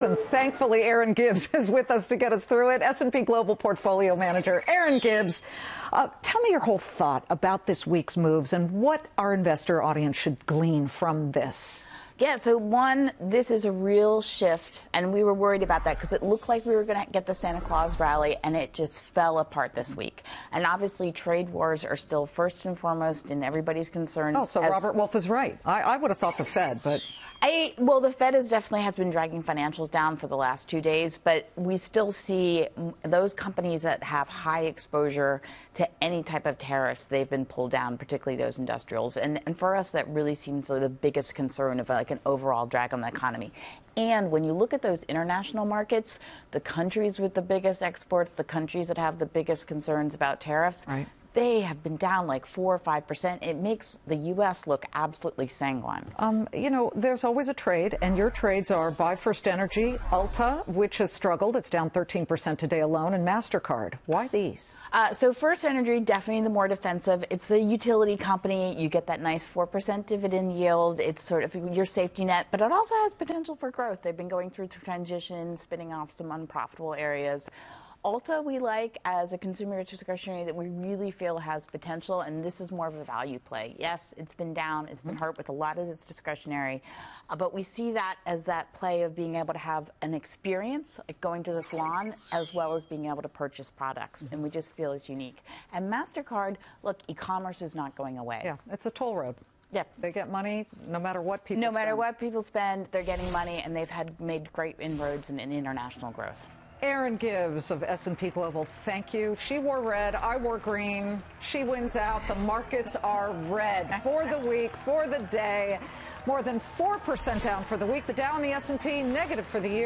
And thankfully, Erin Gibbs is with us to get us through it. S&P Global Portfolio Manager, Erin Gibbs. Tell me your whole thought about this week's moves and what our investor audience should glean from this. Yeah, so one, this is a real shift, and we were worried about that because it looked like we were going to get the Santa Claus rally, and it just fell apart this week. And obviously, trade wars are still first and foremost in everybody's concerns. Oh, so Robert Wolf is right. I would have thought the Fed, but... Well, the Fed definitely has been dragging financials down for the last 2 days, but we still see those companies that have high exposure to any type of tariffs, they've been pulled down, particularly those industrials. And for us, that really seems like the biggest concern of like an overall drag on the economy. And when you look at those international markets, the countries with the biggest exports, the countries that have the biggest concerns about tariffs, right, they have been down like 4 or 5%. It makes the U.S. look absolutely sanguine. You know, there's always a trade, and your trades are by First Energy, Ulta, which has struggled. It's down 13% today alone, and MasterCard. Why these? So First Energy, definitely the more defensive. It's a utility company. You get that nice 4% dividend yield. It's sort of your safety net, but it also has potential for growth. They've been going through transition, spinning off some unprofitable areas. Ulta, we like as a consumer discretionary that we really feel has potential, and this is more of a value play. Yes, it's been down, it's been hurt with a lot of its discretionary, but we see that as that play of being able to have an experience, like going to the salon, as well as being able to purchase products, and we just feel it's unique. And MasterCard, look, e-commerce is not going away. Yeah, it's a toll road. Yep. They get money no matter what people spend. No matter what people spend, they're getting money, and they've made great inroads in international growth. Erin Gibbs of S&P Global, thank you. She wore red, I wore green. She wins out. The markets are red for the week, for the day. More than 4% down for the week. The Dow and the S&P negative for the year.